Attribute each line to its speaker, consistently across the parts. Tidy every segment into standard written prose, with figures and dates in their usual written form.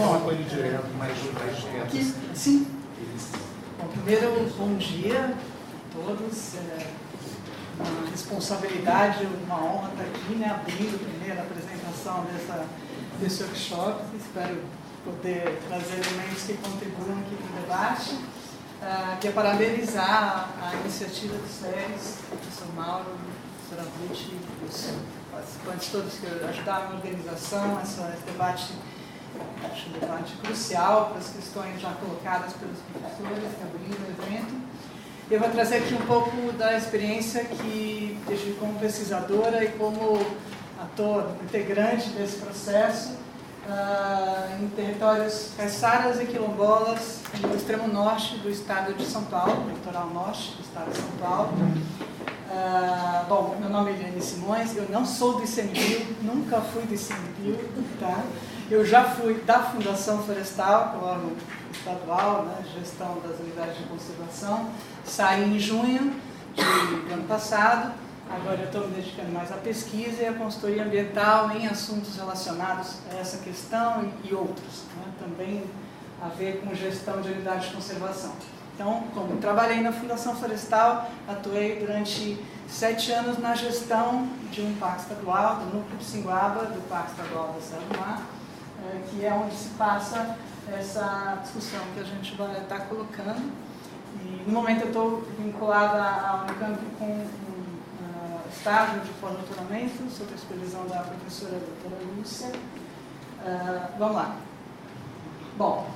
Speaker 1: acompanho direto, mais
Speaker 2: aqui, sim. Bom, primeiro, bom dia a todos. Uma responsabilidade, uma honra estar aqui, né, abrindo a primeira apresentação desse workshop. Espero poder trazer elementos que contribuam aqui para o debate. Queria parabenizar a iniciativa do SERES, o professor Mauro, a professora Ruth e os participantes todos que ajudaram na organização. Esse debate, acho um debate crucial para as questões já colocadas pelos professores que abriram o evento. Eu vou trazer aqui um pouco da experiência que tive como pesquisadora e como ator integrante desse processo em territórios caiçaras e quilombolas no extremo norte do estado de São Paulo, no litoral norte do estado de São Paulo. Bom, meu nome é Eliane Simões, eu não sou do ICMBio, nunca fui do ICMBio, tá? Eu já fui da Fundação Florestal, que é o órgão estadual, né, gestão das unidades de conservação. Saí em junho do ano passado. Agora eu estou me dedicando mais à pesquisa e à consultoria ambiental em assuntos relacionados a essa questão e outros, né, também a ver com gestão de unidades de conservação. Então, como trabalhei na Fundação Florestal, atuei durante 7 anos na gestão de um parque estadual, do Núcleo Pixinguaba, do Parque Estadual da Serra do Mar, que é onde se passa essa discussão que a gente vai estar colocando. E, no momento, eu estou vinculada à Unicamp com um estágio de pós-doutoramento, sob a supervisão da professora doutora Lúcia. Vamos lá. Bom,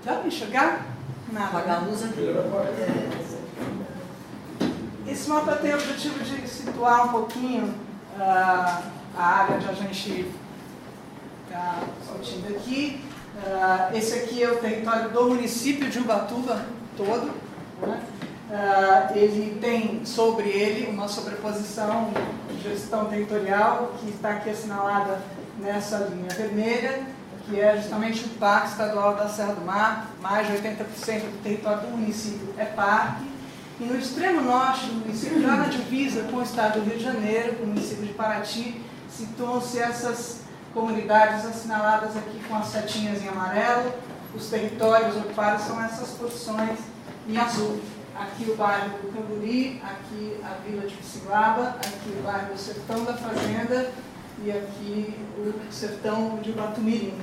Speaker 2: dá para enxergar? Nada.
Speaker 3: Apagar a luz aqui.
Speaker 2: Esse mapa tem o objetivo de situar um pouquinho a área onde a gente está discutindo aqui. Esse aqui é o território do município de Ubatuba todo, né? Ele tem sobre ele uma sobreposição de gestão territorial que está aqui assinalada nessa linha vermelha, que é justamente o Parque Estadual da Serra do Mar. Mais de 80% do território do município é parque. E no extremo norte do município, já na divisa com o estado do Rio de Janeiro, com o município de Paraty, situam-se essas comunidades assinaladas aqui com as setinhas em amarelo. Os territórios ocupados são essas porções em azul. Aqui o bairro do Camburi, aqui a vila de Pixinguaba, aqui o bairro do Sertão da Fazenda e aqui o sertão de Ubatumirim.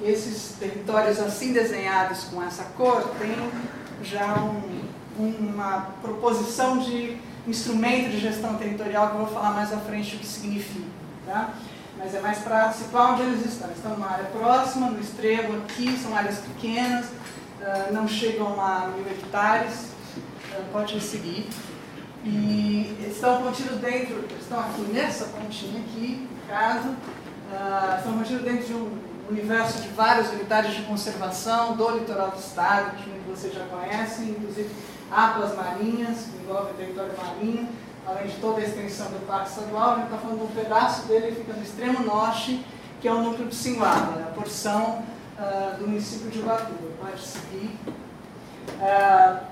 Speaker 2: Esses territórios assim desenhados com essa cor têm já uma proposição de instrumento de gestão territorial que eu vou falar mais à frente o que significa, tá? Mas é mais para situar onde eles estão. Estão numa área próxima, no extremo aqui, são áreas pequenas, não chegam a 1.000 hectares, pode seguir. E estão contidos dentro, estão aqui nessa pontinha aqui, no caso, estão contidos dentro de um universo de várias unidades de conservação do litoral do estado, que vocês já conhecem, inclusive águas marinhas, que envolve o território marinho, além de toda a extensão do Parque Estadual. A gente está falando de um pedaço dele que fica no extremo norte, que é o núcleo Pixinguaba, a porção do município de Ubatuba. Pode seguir.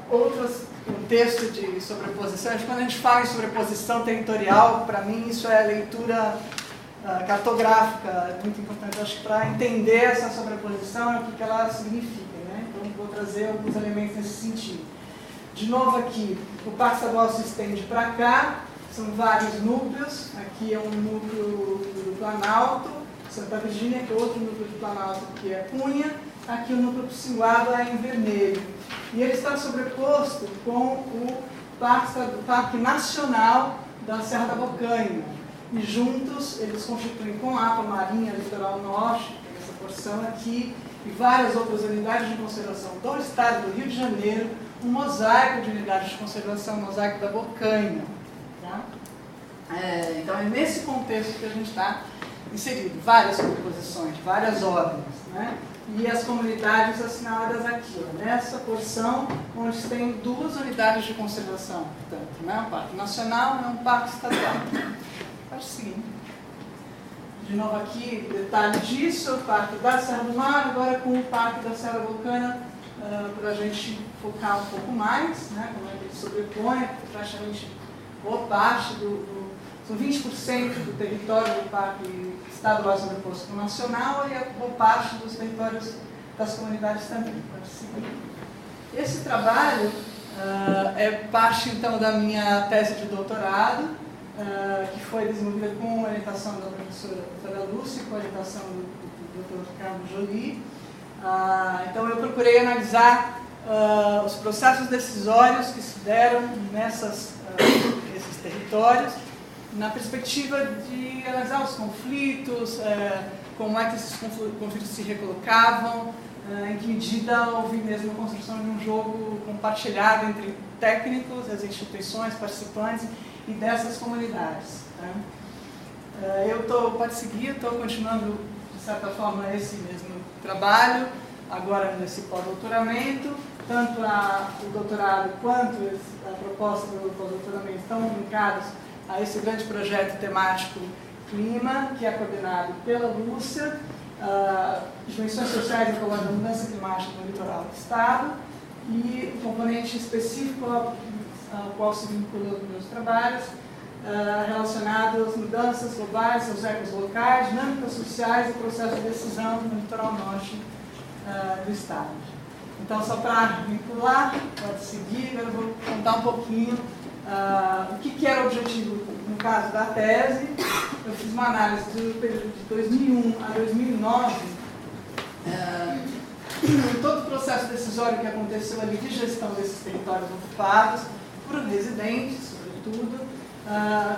Speaker 2: Outros contextos de sobreposição, quando a gente fala em sobreposição territorial, para mim isso é leitura cartográfica, é muito importante, acho que para entender essa sobreposição e o que ela significa, né? Então vou trazer alguns elementos nesse sentido. De novo aqui, o Parque Estadual se estende para cá, são vários núcleos. Aqui é um núcleo do Planalto, Santa Virgínia, que é outro núcleo do Planalto, que é Cunha. Aqui o núcleo Pixinguaba é em vermelho. E ele está sobreposto com o Parque Nacional da Serra da Bocaina. E juntos eles constituem com a APA Marinha Litoral Norte, essa porção aqui, e várias outras unidades de conservação do estado do Rio de Janeiro, um mosaico de unidades de conservação, um mosaico da Bocaina. Tá? Então é nesse contexto que a gente está inserido, várias composições, várias ordens, né? E as comunidades assinaladas aqui, ó, nessa porção onde tem 2 unidades de conservação, portanto, não é um parque nacional, não é um parque estadual. Pode seguir. De novo aqui, detalhe disso, o Parque da Serra do Mar, agora com o Parque da Serra da Bocaina, para a gente focar um pouco mais, né, como é que ele sobrepõe, praticamente boa parte são 20% do território do Parque Estadual sobreposto no nacional e a boa parte dos territórios das comunidades também. Pode seguir. Esse trabalho é parte, então, da minha tese de doutorado, que foi desenvolvida com orientação da professora doutora Lúcia, com orientação do Dr. Ricardo Joly. Então, eu procurei analisar os processos decisórios que se deram nesses territórios, na perspectiva de analisar os conflitos, como é que esses conflitos se recolocavam, em que medida houve mesmo a construção de um jogo compartilhado entre técnicos, as instituições, participantes e dessas comunidades. Pode seguir, estou continuando, de certa forma, esse mesmo trabalho, agora nesse pós-doutoramento, tanto o doutorado quanto a proposta do pós-doutoramento estão linkados a esse grande projeto temático Clima, que é coordenado pela Lúcia, Dimensões Sociais em Combate à Mudança Climática no Litoral do Estado, e o componente específico ao qual se vincula os meus trabalhos, relacionado às mudanças globais, aos ecos locais, dinâmicas sociais e processos de decisão no litoral norte do Estado. Então, só para vincular, pode seguir, eu vou contar um pouquinho o que era o objetivo, no caso da tese. Eu fiz uma análise do período de 2001 a 2009, todo o processo decisório que aconteceu ali de gestão desses territórios ocupados por residentes, sobretudo,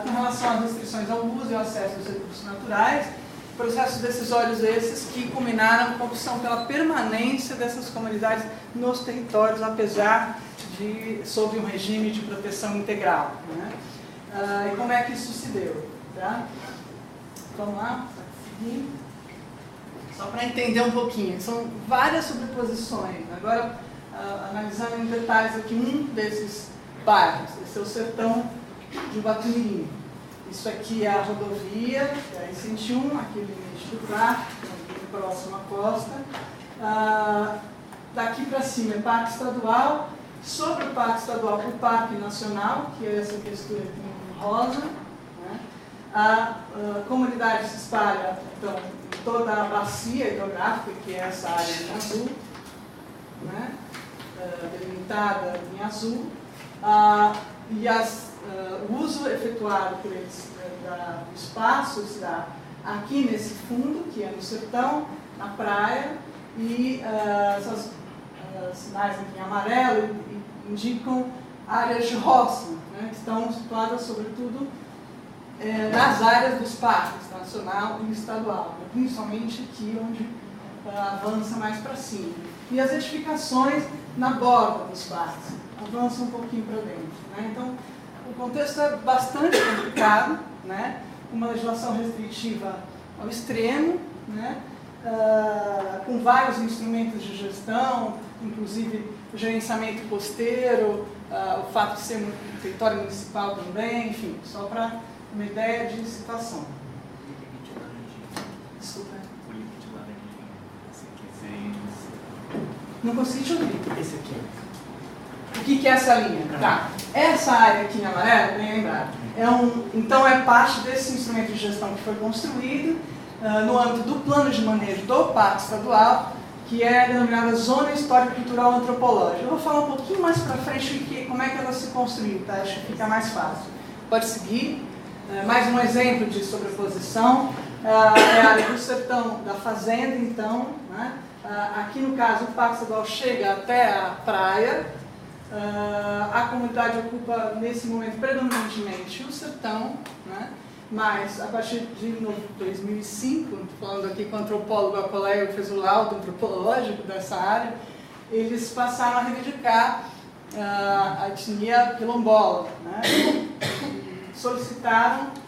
Speaker 2: com relação às restrições ao uso e ao acesso aos recursos naturais, processos decisórios esses que culminaram com a opção pela permanência dessas comunidades nos territórios, apesar de sob um regime de proteção integral. Né? E como é que isso se deu? Tá? Vamos lá, seguir. Só para entender um pouquinho, são várias sobreposições. Agora, analisando em detalhes aqui um desses bairros, esse é o sertão de Guatumirim. Isso aqui é a rodovia, que é a I-101, aqui o limite do parque, próximo à costa. Daqui para cima é Parque Estadual, sobre o Parque Estadual o Parque Nacional, que é essa textura aqui em rosa. Né? A comunidade se espalha, então, em toda a bacia hidrográfica, que é essa área em azul, né? Delimitada em azul. E o uso efetuado por eles do espaço se dá aqui nesse fundo, que é no sertão, na praia, e essas sinais aqui em amarelo indicam áreas de roça, né, que estão situadas sobretudo nas áreas dos parques nacional e estadual, né, principalmente aqui onde avança mais para cima. E as edificações na borda dos parques, avançam um pouquinho para dentro. Né? Então, o contexto é bastante complicado, né? Uma legislação restritiva ao extremo, né? Com vários instrumentos de gestão, inclusive o gerenciamento costeiro, o fato de ser um território municipal também, enfim, só para uma ideia de situação. Desculpa.
Speaker 1: O limite de laranjinha, se quiser.
Speaker 2: Não consegui te ouvir.
Speaker 1: Esse aqui.
Speaker 2: O que é essa linha? Tá. Essa área aqui em amarelo, bem lembrado, então é parte desse instrumento de gestão que foi construído no âmbito do plano de manejo do Parque Estadual, que é denominada Zona Histórico-Cultural Antropológica. Eu vou falar um pouquinho mais para frente como é que ela se construiu, tá? Acho que fica mais fácil. Pode seguir. Mais um exemplo de sobreposição. É a área do sertão da fazenda, então. Né? Aqui, no caso, o Parque Estadual chega até a praia. A comunidade ocupa, nesse momento, predominantemente o sertão, né? Mas, a partir de 2005, estou falando aqui com o antropólogo, a colega que fez o laudo antropológico dessa área, eles passaram a reivindicar a etnia quilombola, né?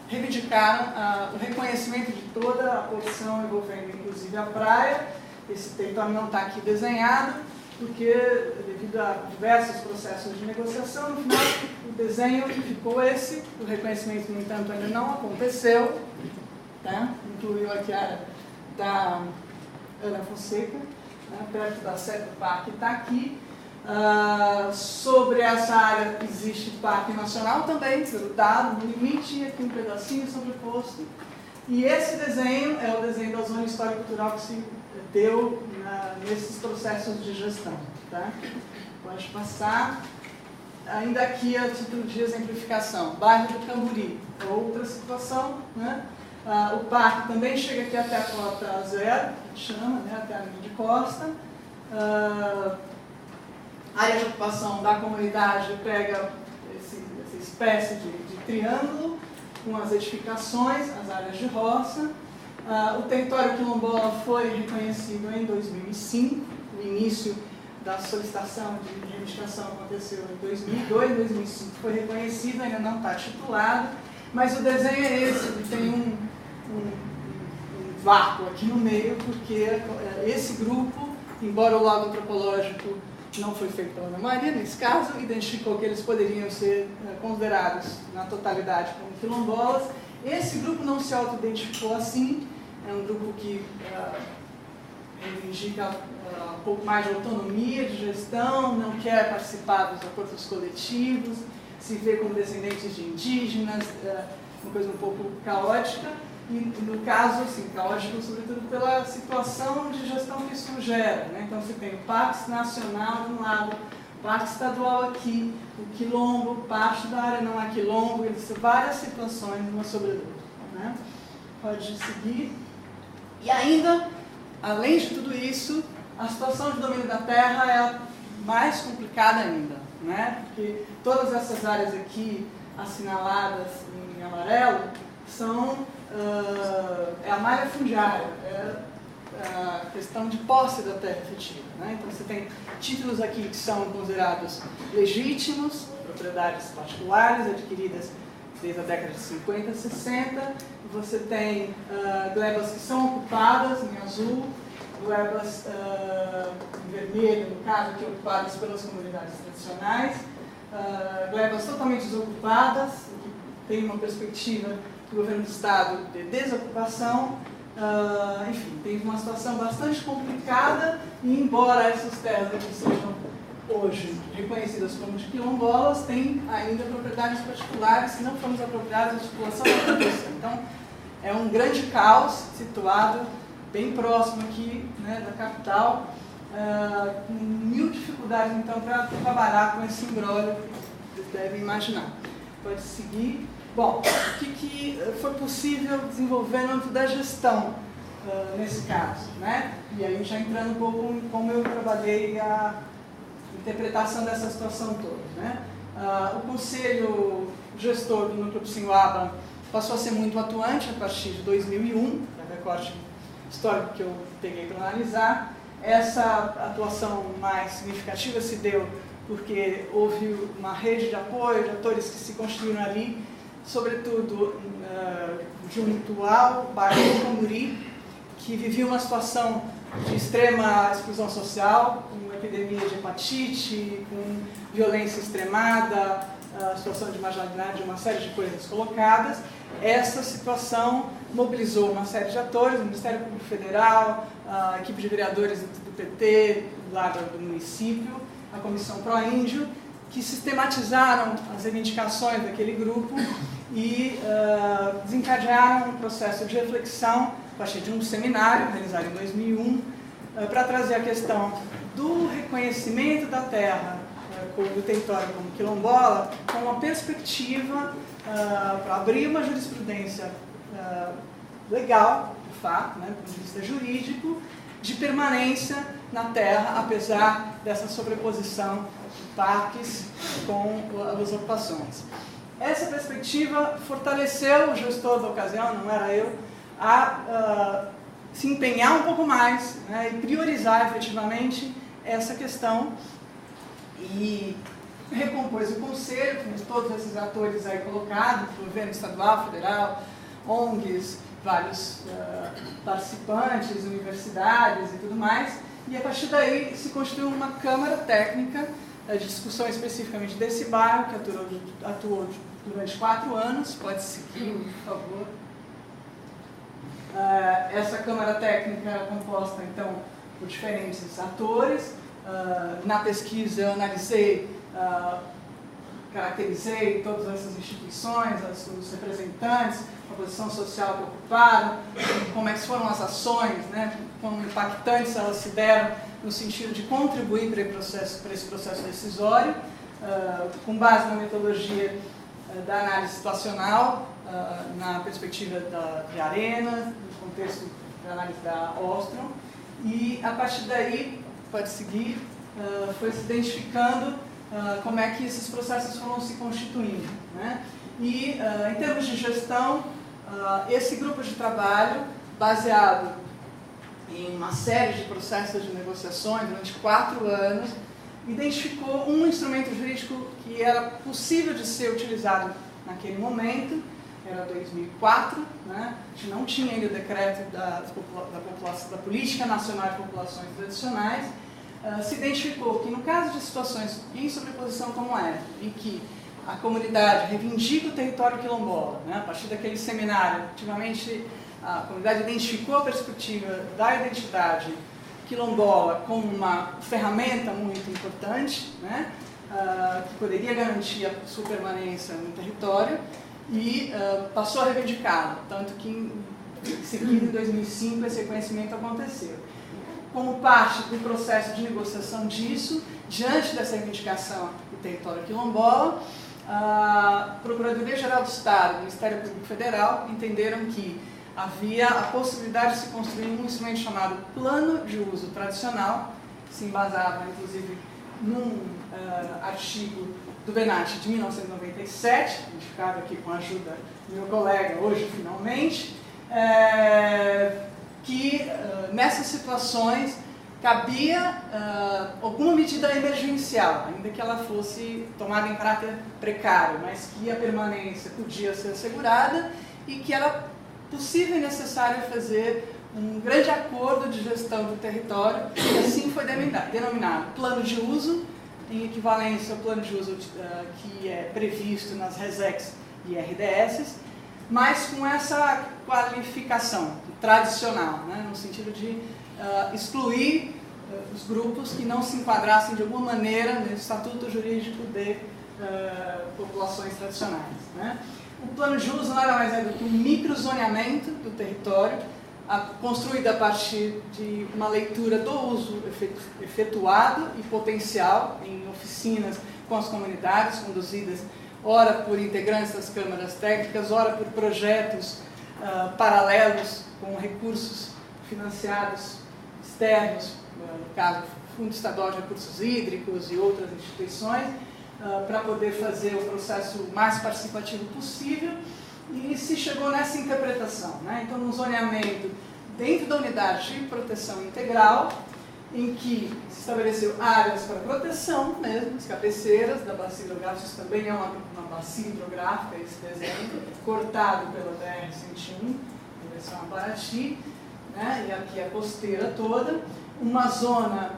Speaker 2: Reivindicaram o reconhecimento de toda a porção envolvendo, inclusive, a praia. Esse território não está aqui desenhado, porque, devido a diversos processos de negociação, no final o desenho ficou esse, o reconhecimento, no entanto, ainda não aconteceu, tá? Incluiu aqui a área da Ana Fonseca, né? Perto da sede do parque, está aqui. Sobre essa área existe Parque Nacional também, dado no limite, e aqui um pedacinho sobreposto. E esse desenho é o desenho da Zona Histórico-Cultural que se deu nesses processos de gestão. Tá? Pode passar. Ainda aqui a título de exemplificação, bairro do Camburi, outra situação, né? O parque também chega aqui até a cota zero, que chama, né? Até a linha de costa. Área de ocupação da comunidade pega essa espécie de triângulo com as edificações, as áreas de roça. O território quilombola foi reconhecido em 2005, o início da solicitação de reivindicação aconteceu em 2002, 2005 foi reconhecido, ainda não está titulado, mas o desenho é esse, ele tem um vácuo aqui no meio, porque esse grupo, embora o laudo antropológico não foi feito pela Ana Maria, nesse caso, identificou que eles poderiam ser considerados na totalidade como quilombolas. Esse grupo não se auto-identificou assim, é um grupo que reivindica um pouco mais de autonomia de gestão, não quer participar dos acordos coletivos, se vê como descendentes de indígenas, uma coisa um pouco caótica, e no caso, assim, caótico sobretudo pela situação de gestão que isso gera, né? Então você tem o Parque Nacional de um lado, o Parque Estadual aqui, o quilombo, parte da área não há quilombo, são várias situações uma sobre a outra, né? Pode seguir. E ainda, além de tudo isso, a situação de domínio da terra é mais complicada ainda, né? Porque todas essas áreas aqui assinaladas em amarelo são a malha fundiária, a questão de posse da terra efetiva, né? Então você tem títulos aqui que são considerados legítimos, propriedades particulares adquiridas desde a década de 50, 60, você tem glebas que são ocupadas em azul, glebas em vermelho, no caso aqui ocupadas pelas comunidades tradicionais, glebas totalmente desocupadas, que tem uma perspectiva do governo do estado de desocupação, enfim, tem uma situação bastante complicada e embora essas terras aqui sejam hoje reconhecidas como de quilombolas, tem ainda propriedades particulares que não foram apropriadas à população da população. Então, é um grande caos situado bem próximo aqui, né, da capital, com mil dificuldades então para trabalhar com esse imbróglio que vocês devem imaginar. Pode seguir. Bom, o que foi possível desenvolver no âmbito da gestão nesse caso, né? E aí já entrando um pouco em como eu trabalhei a interpretação dessa situação toda, né? O conselho gestor do Núcleo Psinhuaba passou a ser muito atuante a partir de 2001, é o recorte histórico que eu peguei para analisar. Essa atuação mais significativa se deu porque houve uma rede de apoio de atores que se construíram ali, sobretudo junto ao bairro do Camburi, que vivia uma situação de extrema exclusão social, com epidemia de hepatite, com violência extremada, situação de marginalidade, uma série de coisas colocadas. Essa situação mobilizou uma série de atores, o Ministério Público Federal, a equipe de vereadores do PT, lá do município, a Comissão Pró-Índio, que sistematizaram as reivindicações daquele grupo e desencadearam um processo de reflexão a partir de um seminário realizado em 2001 para trazer a questão do reconhecimento da terra do território como quilombola com uma perspectiva para abrir uma jurisprudência legal, de fato, né, do ponto de vista jurídico, de permanência na terra, apesar dessa sobreposição de parques com as ocupações. Essa perspectiva fortaleceu o gestor da ocasião, não era eu, a se empenhar um pouco mais, né, e priorizar efetivamente essa questão e recompôs o conselho, com todos esses atores aí colocados, governo estadual, federal, ONGs, vários participantes, universidades e tudo mais, e a partir daí se construiu uma câmara técnica de discussão especificamente desse bairro, que atuou durante 4 anos, pode seguir, por favor. Essa câmara técnica era composta, então, por diferentes atores. Na pesquisa eu analisei caracterizei todas essas instituições, os representantes, a posição social que ocuparam, como é que foram as ações, né, como impactantes elas se deram no sentido de contribuir para esse processo decisório, com base na metodologia da análise situacional, na perspectiva de Arenas, no contexto da análise da Ostrom, e a partir daí, pode seguir, foi se identificando como é que esses processos foram se constituindo, né? E, em termos de gestão, esse grupo de trabalho, baseado em uma série de processos de negociações durante 4 anos, identificou um instrumento jurídico que era possível de ser utilizado naquele momento, era 2004, né? A gente não tinha ainda o decreto da Política Nacional de Populações Tradicionais. Se identificou que no caso de situações em sobreposição como essa, em que a comunidade reivindica o território quilombola, né? A partir daquele seminário, ultimamente a comunidade identificou a perspectiva da identidade quilombola como uma ferramenta muito importante, né? Que poderia garantir a sua permanência no território, e passou a reivindicá-lo, tanto que em seguida, em 2005, esse reconhecimento aconteceu. Como parte do processo de negociação disso, diante dessa reivindicação do território quilombola, a Procuradoria-Geral do Estado e o Ministério Público Federal entenderam que havia a possibilidade de se construir um instrumento chamado Plano de Uso Tradicional, que se embasava, inclusive, num artigo do BENAT de 1997, identificado aqui com a ajuda do meu colega hoje, finalmente, que nessas situações cabia alguma medida emergencial, ainda que ela fosse tomada em caráter precário, mas que a permanência podia ser assegurada e que era possível e necessário fazer um grande acordo de gestão do território, e assim foi denominado plano de uso, em equivalência ao plano de uso que é previsto nas RESECs e RDS, mas com essa qualificação tradicional, né, no sentido de excluir os grupos que não se enquadrassem de alguma maneira no estatuto jurídico de populações tradicionais, né. O plano de uso nada mais é do que um microzoneamento do território, construído a partir de uma leitura do uso efetuado e potencial em oficinas com as comunidades, conduzidas ora por integrantes das câmaras técnicas, ora por projetos paralelos com recursos financiados externos, no caso, Fundo Estadual de Recursos Hídricos e outras instituições, para poder fazer o processo mais participativo possível, e se chegou nessa interpretação, né? Então, no zoneamento dentro da unidade de proteção integral, em que se estabeleceu áreas para proteção mesmo, as cabeceiras da bacia hidrográfica, isso também é uma bacia hidrográfica, esse desenho, cortado pela BR-101, direção a Paraty, né? E aqui a costeira toda, uma zona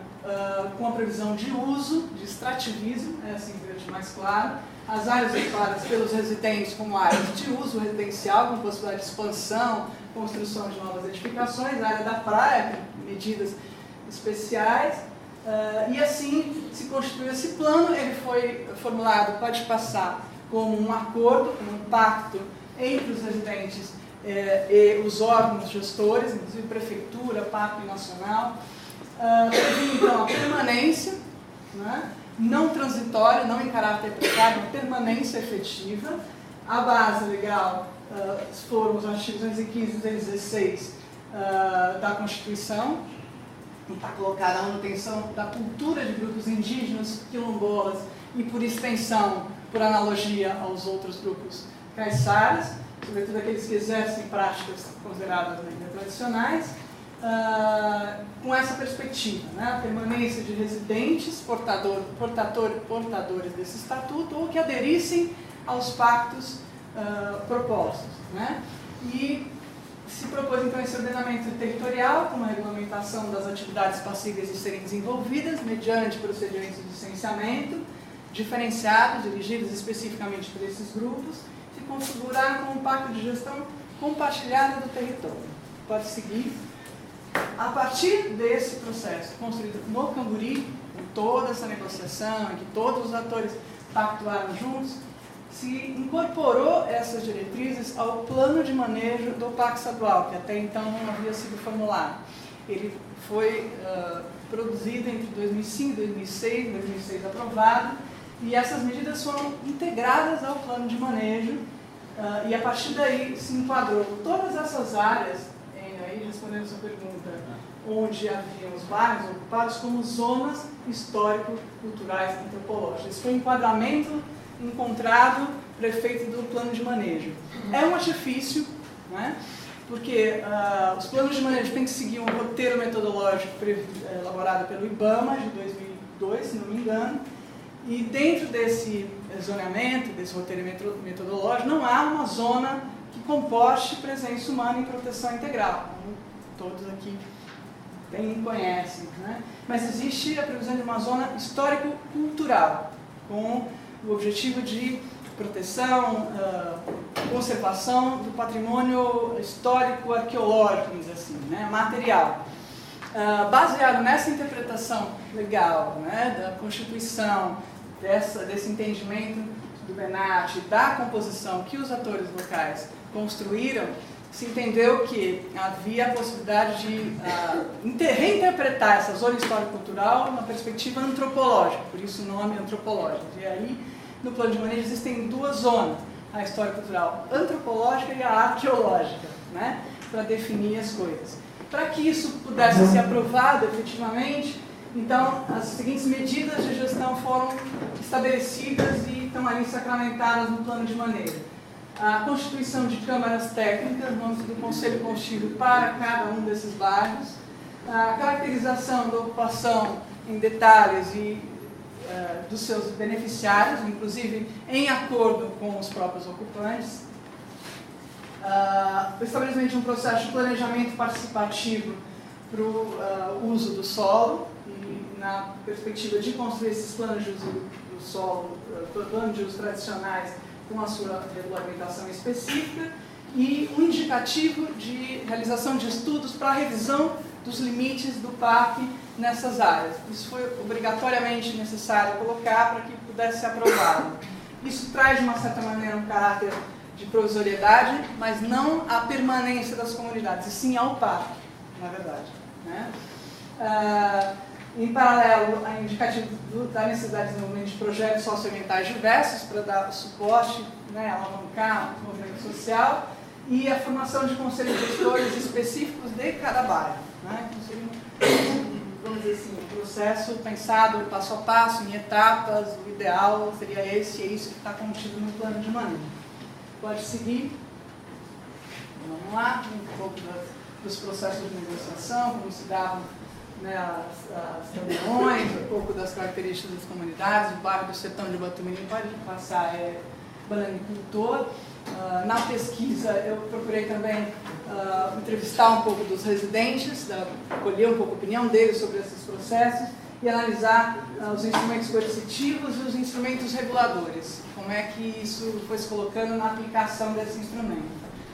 Speaker 2: com a previsão de uso, de extrativismo, assim verde mais claro, as áreas ocupadas pelos residentes como áreas de uso residencial, com possibilidade de expansão, construção de novas edificações, a área da praia, com medidas especiais, e assim se constituiu esse plano. Ele foi formulado, pode passar, como um acordo, como um pacto entre os residentes e os órgãos gestores, inclusive prefeitura, PAP nacional, previa então a permanência, né? Não transitória, não em caráter precário, uma permanência efetiva. A base legal foram os artigos 215 e 216 da Constituição, que está colocada a manutenção da cultura de grupos indígenas, quilombolas e, por extensão, por analogia aos outros grupos caiçaras, sobretudo aqueles que exercem práticas consideradas ainda tradicionais, com essa perspectiva, né? A permanência de residentes portadores desse estatuto ou que aderissem aos pactos propostos, né? E se propôs então esse ordenamento territorial com uma regulamentação das atividades passíveis de serem desenvolvidas mediante procedimentos de licenciamento diferenciados, dirigidos especificamente por esses grupos, se configuraram como um pacto de gestão compartilhada do território. Pode seguir. A partir desse processo construído no Camburi, com toda essa negociação, em que todos os atores pactuaram juntos, se incorporou essas diretrizes ao plano de manejo do Pacto Estadual, que até então não havia sido formulado. Ele foi produzido entre 2005 e 2006 aprovado, e essas medidas foram integradas ao plano de manejo, e a partir daí se enquadrou todas essas áreas, aí respondendo a sua pergunta, onde haviam os bairros ocupados como zonas histórico-culturais antropológicas. Esse foi o enquadramento encontrado prefeito do plano de manejo. É um artifício, né? Porque os planos de manejo têm que seguir um roteiro metodológico elaborado pelo IBAMA de 2002, se não me engano, e dentro desse zoneamento, desse roteiro metodológico, não há uma zona que comporte presença humana em proteção integral, como todos aqui bem conhecem, né? Mas existe a previsão de uma zona histórico-cultural, com o objetivo de proteção, conservação do patrimônio histórico-arqueológico, vamos dizer assim, né? Material. Baseado nessa interpretação legal, né, da Constituição, desse entendimento do Benatti, da composição que os atores locais construíram, se entendeu que havia a possibilidade de reinterpretar essa zona histórico-cultural na perspectiva antropológica, por isso o nome antropológico. E aí, no plano de manejo, existem duas zonas, a histórico-cultural antropológica e a arqueológica, né, para definir as coisas. Para que isso pudesse ser aprovado efetivamente, então as seguintes medidas de gestão foram estabelecidas e estão ali sacramentadas no plano de manejo. A constituição de câmaras técnicas, no âmbito do Conselho Constitutivo para cada um desses bairros, a caracterização da ocupação em detalhes e dos seus beneficiários, inclusive em acordo com os próprios ocupantes, o estabelecimento de um processo de planejamento participativo para o uso do solo, e na perspectiva de construir esses planos de uso do solo, planos de uso tradicionais com a sua regulamentação específica, e um indicativo de realização de estudos para a revisão dos limites do parque nessas áreas. Isso foi obrigatoriamente necessário colocar para que pudesse ser aprovado. Isso traz, de uma certa maneira, um caráter de provisoriedade, mas não a permanência das comunidades, e sim ao parque, na verdade, né? Em paralelo, a indicativo da necessidade de desenvolvimento de projetos socioambientais diversos para dar suporte, né, alavancar o movimento social, e a formação de conselhos gestores específicos de cada bairro, né? Então, seria, vamos dizer assim, um processo pensado passo a passo, em etapas. O ideal seria esse, e é isso que está contido no plano de manejo. Pode seguir. Vamos lá, um pouco dos processos de negociação, como se davam, né, as reuniões, um pouco das características das comunidades. O bairro do Sertão de Botumirim, pode passar, é bananicultor. Na pesquisa, eu procurei também entrevistar um pouco dos residentes, colher um pouco a opinião deles sobre esses processos e analisar os instrumentos coercitivos e os instrumentos reguladores. Como é que isso foi se colocando na aplicação desse instrumento.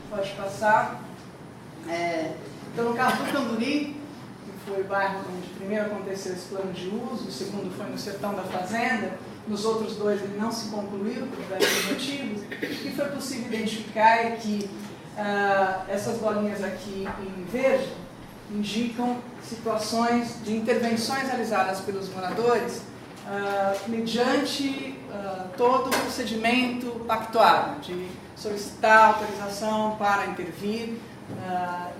Speaker 2: Pode passar. Então, no caso do Camburi, que foi o bairro onde primeiro aconteceu esse plano de uso, o segundo foi no Sertão da Fazenda, nos outros dois ele não se concluiu por diversos motivos, o que foi possível identificar é que essas bolinhas aqui em verde indicam situações de intervenções realizadas pelos moradores mediante todo o procedimento pactuado, de solicitar autorização para intervir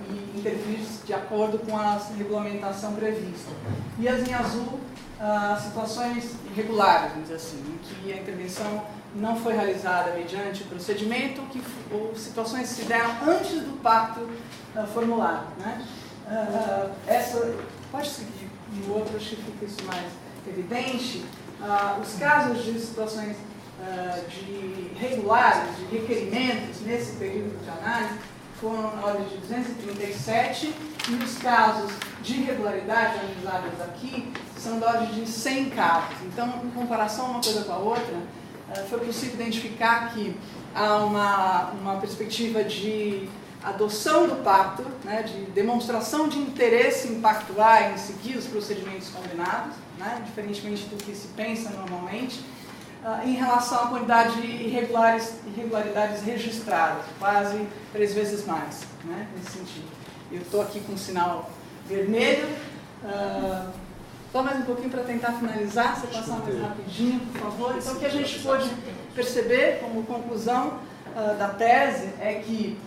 Speaker 2: e intervir de acordo com a regulamentação prevista. E as em azul, situações irregulares, vamos dizer assim, em que a intervenção não foi realizada mediante o procedimento, ou situações que se deram antes do pacto formulado, né? Pode seguir no outro, acho que fica isso mais evidente. Os casos de situações de regulares, de requerimentos nesse período de análise, foram na ordem de 237, e os casos de irregularidade analisados aqui são da ordem de 100 casos. Então, em comparação uma coisa com a outra, foi possível identificar que há uma perspectiva de adoção do pacto, né, de demonstração de interesse em pactuar, em seguir os procedimentos combinados, né, diferentemente do que se pensa normalmente, em relação à quantidade de irregularidades registradas, quase 3 vezes mais, né, nesse sentido. Eu estou aqui com o sinal vermelho. Só mais um pouquinho para tentar finalizar, se passar mais rapidinho, por favor. Então, o que a gente pôde perceber como conclusão da tese é que,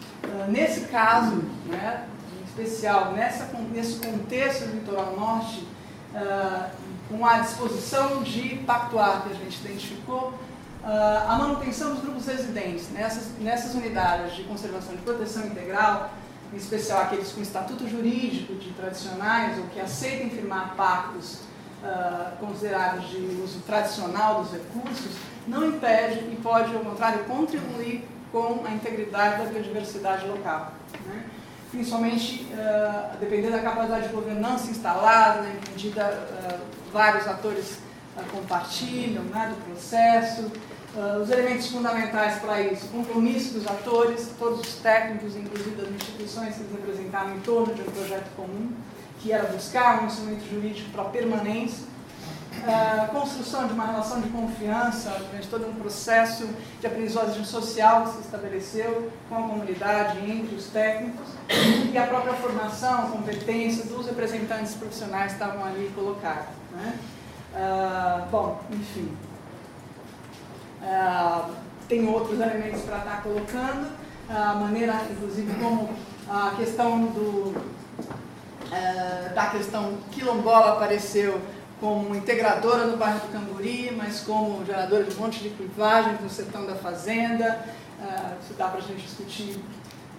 Speaker 2: nesse caso, né, em especial, nesse contexto do litoral norte, com a disposição de pactuar que a gente identificou, a manutenção dos grupos residentes nessas unidades de conservação de proteção integral, em especial aqueles com estatuto jurídico de tradicionais ou que aceitem firmar pactos considerados de uso tradicional dos recursos, não impede e pode, ao contrário, contribuir com a integridade da biodiversidade local, né? Principalmente, dependendo da capacidade de governança instalada, né, em medida vários atores compartilham, né, do processo. Os elementos fundamentais para isso: compromisso dos atores, todos os técnicos, inclusive das instituições que eles representaram em torno de um projeto comum, que era buscar um instrumento jurídico para a permanência, construção de uma relação de confiança durante todo um processo de aprendizagem social que se estabeleceu com a comunidade, entre os técnicos, e a própria formação, competência dos representantes profissionais que estavam ali colocados, né? Bom, enfim, tem outros elementos para estar colocando, a maneira, inclusive, como a questão da questão quilombola apareceu como integradora no bairro do Camburi, mas como geradora de um monte de clivagens no sertão da fazenda. Isso dá para a gente discutir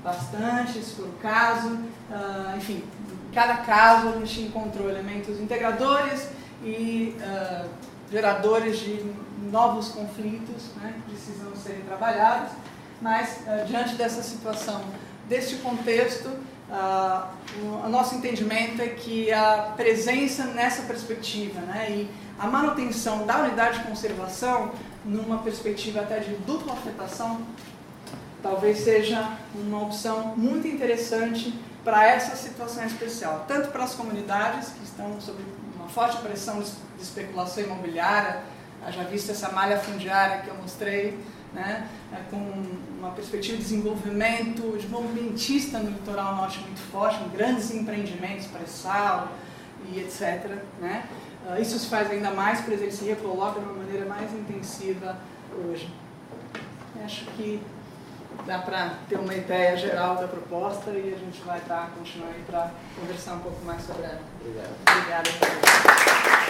Speaker 2: bastante, se for o caso. Enfim, em cada caso a gente encontrou elementos integradores e geradores de novos conflitos, né, que precisam serem trabalhados, mas diante dessa situação, deste contexto, o nosso entendimento é que a presença nessa perspectiva, né, e a manutenção da unidade de conservação numa perspectiva até de dupla afetação talvez seja uma opção muito interessante para essa situação especial, tanto para as comunidades que estão sob uma forte pressão de especulação imobiliária, já visto essa malha fundiária que eu mostrei, né, com uma perspectiva de desenvolvimento desenvolvimentista no litoral norte muito forte, com grandes empreendimentos pré-sal e etc., né? Isso se faz ainda mais presente, ele se recoloca de uma maneira mais intensiva hoje. Acho que dá para ter uma ideia geral da proposta e a gente vai continuar aí para conversar um pouco mais sobre ela.
Speaker 1: Obrigado.
Speaker 2: Obrigada.